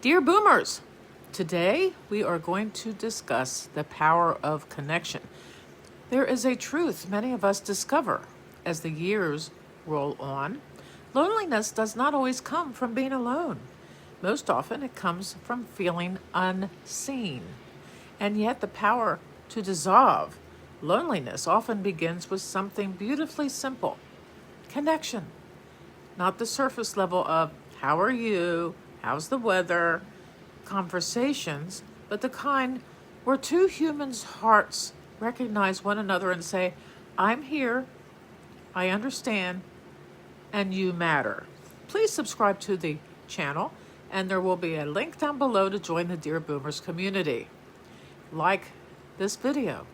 Dear Boomers, today we are going to discuss the power of connection. There is a truth many of us discover as the years roll on. Loneliness does not always come from being alone. Most often it comes from feeling unseen. And yet the power to dissolve loneliness often begins with something beautifully simple: connection. Not the surface level of how are you, how's the weather, conversations, but the kind where two humans' hearts recognize one another and say, I'm here, I understand, and you matter. Please subscribe to the channel, and there will be a link down below to join the Dear Boomers community. Like this video.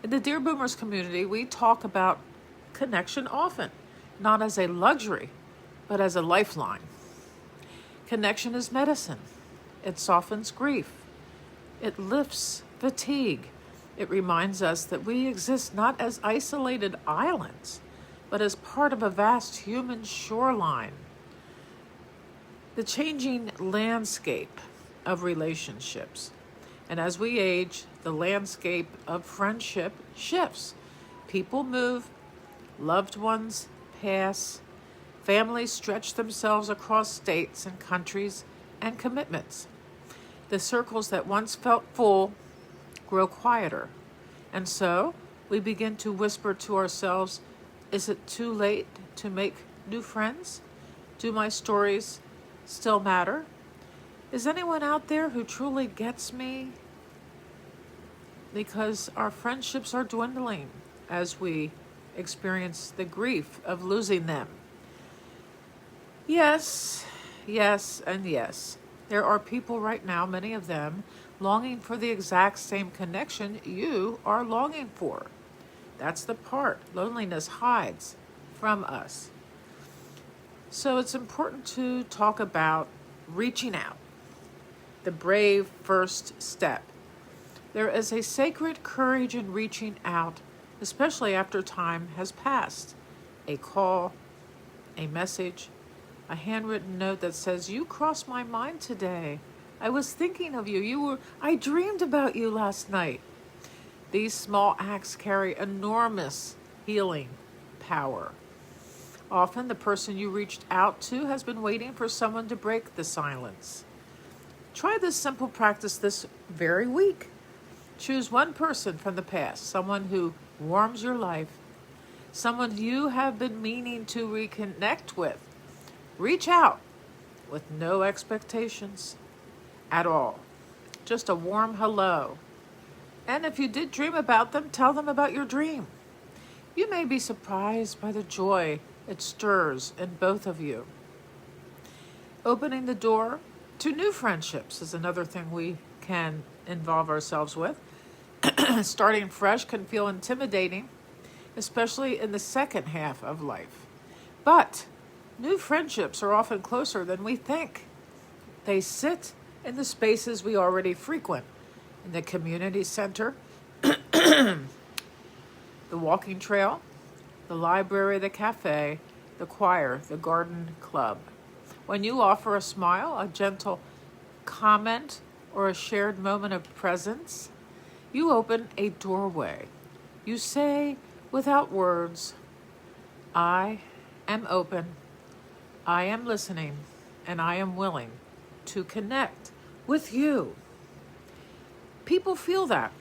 In the Dear Boomers community, we talk about connection often, not as a luxury, but as a lifeline. Connection is medicine. It softens grief. It lifts fatigue. It reminds us that we exist not as isolated islands, but as part of a vast human shoreline. The changing landscape of relationships. And as we age, the landscape of friendship shifts. People move, loved ones pass, families stretch themselves across states and countries and commitments. The circles that once felt full grow quieter. And so we begin to whisper to ourselves, is it too late to make new friends? Do my stories still matter? Is anyone out there who truly gets me? Because our friendships are dwindling as we experience the grief of losing them. Yes, and yes. There are people right now, many of them, longing for the exact same connection you are longing for. That's the part loneliness hides from us. So it's important to talk about reaching out, the brave first step. There is a sacred courage in reaching out, especially after time has passed. A call, a message, a handwritten note that says, you crossed my mind today. I was thinking of you. I dreamed about you last night. These small acts carry enormous healing power. Often the person you reached out to has been waiting for someone to break the silence. Try this simple practice this very week. Choose one person from the past, someone who warms your life, someone you have been meaning to reconnect with. Reach out with no expectations at all. Just a warm hello. And if you did dream about them, tell them about your dream. You may be surprised by the joy it stirs in both of you. Opening the door to new friendships is another thing we can involve ourselves with. Starting fresh can feel intimidating, especially in the second half of life. But new friendships are often closer than we think. They sit in the spaces we already frequent, in the community center, the walking trail, the library, the cafe, the choir, the garden club. When you offer a smile, a gentle comment, or a shared moment of presence, you open a doorway. You say without words, I am open, I am listening, and I am willing to connect with you. People feel that.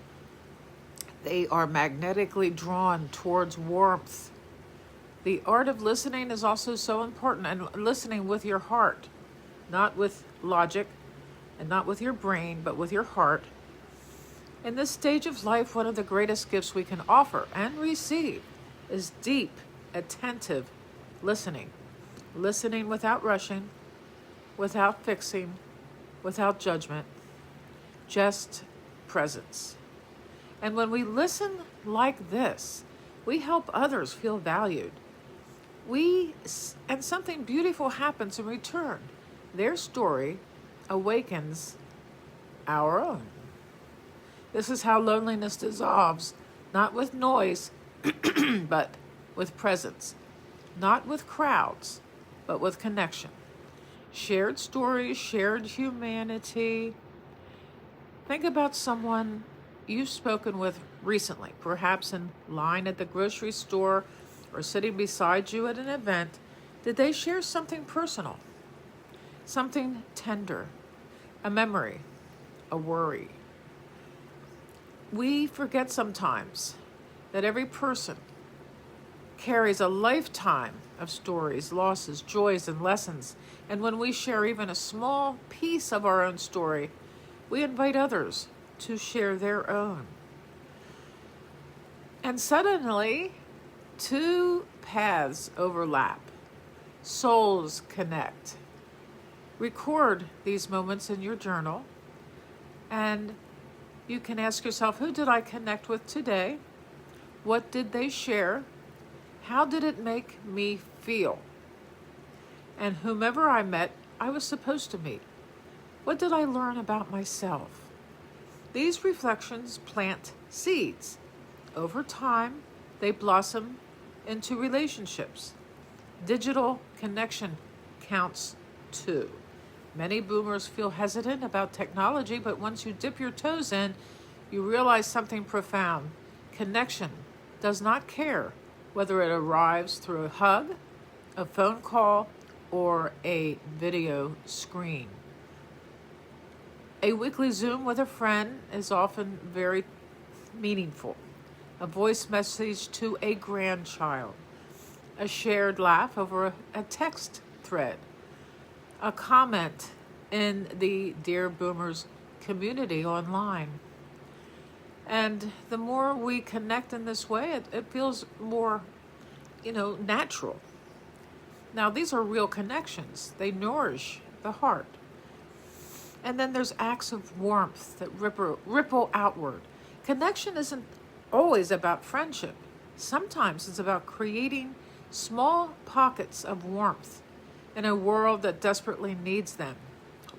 They are magnetically drawn towards warmth. The art of listening is also so important, and listening with your heart, not with logic and not with your brain, but with your heart. In this stage of life, one of the greatest gifts we can offer and receive is deep, attentive listening. Listening without rushing, without fixing, without judgment, just presence. And when we listen like this, we help others feel valued. And something beautiful happens in return. Their story awakens our own. This is how loneliness dissolves, not with noise, but with presence. Not with crowds, but with connection. Shared stories, shared humanity. Think about someone you've spoken with recently, perhaps in line at the grocery store or sitting beside you at an event. Did they share something personal, something tender, a memory, a worry? We forget sometimes that every person carries a lifetime of stories, losses, joys, and lessons. And when we share even a small piece of our own story, we invite others to share their own. And suddenly, two paths overlap, souls connect. Record these moments in your journal, and you can ask yourself, who did I connect with today? What did they share? How did it make me feel? And whomever I met, I was supposed to meet. What did I learn about myself? These reflections plant seeds. Over time, they blossom into relationships. Digital connection counts too. Many boomers feel hesitant about technology, but once you dip your toes in, you realize something profound. Connection does not care whether it arrives through a hug, a phone call, or a video screen. A weekly Zoom with a friend is often very meaningful. A voice message to a grandchild, a shared laugh over a text thread, a comment in the Dear Boomers community online. And the more we connect in this way, it feels more, natural. Now, these are real connections. They nourish the heart. And then there's acts of warmth that ripple outward. Connection isn't always about friendship. Sometimes it's about creating small pockets of warmth in a world that desperately needs them,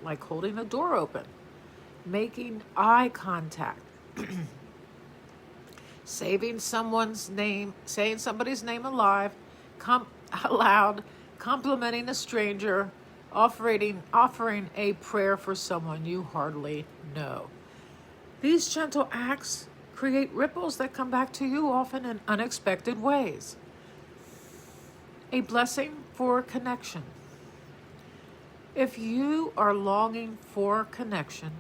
like holding a door open, making eye contact, saying somebody's name aloud, complimenting a stranger, offering a prayer for someone you hardly know. These gentle acts create ripples that come back to you often in unexpected ways. A blessing for connection. If you are longing for connection,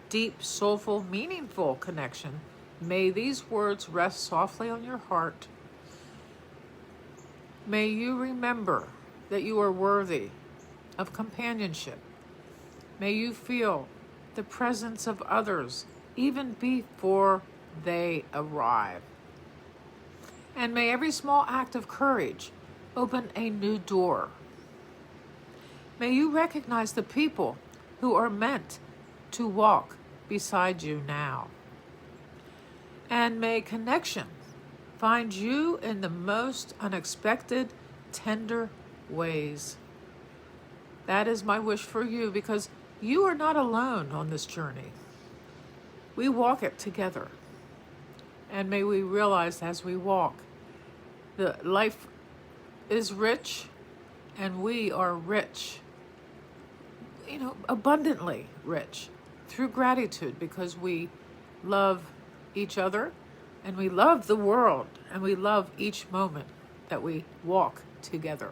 deep, soulful, meaningful connection, may these words rest softly on your heart. May you remember that you are worthy of companionship. May you feel the presence of others even before they arrive. And may every small act of courage open a new door. May you recognize the people who are meant to walk beside you now. And may connection find you in the most unexpected, tender ways. That is my wish for you, because you are not alone on this journey. We walk it together. And may we realize as we walk, the life is rich and we are rich, abundantly rich through gratitude, because we love each other and we love the world and we love each moment that we walk together.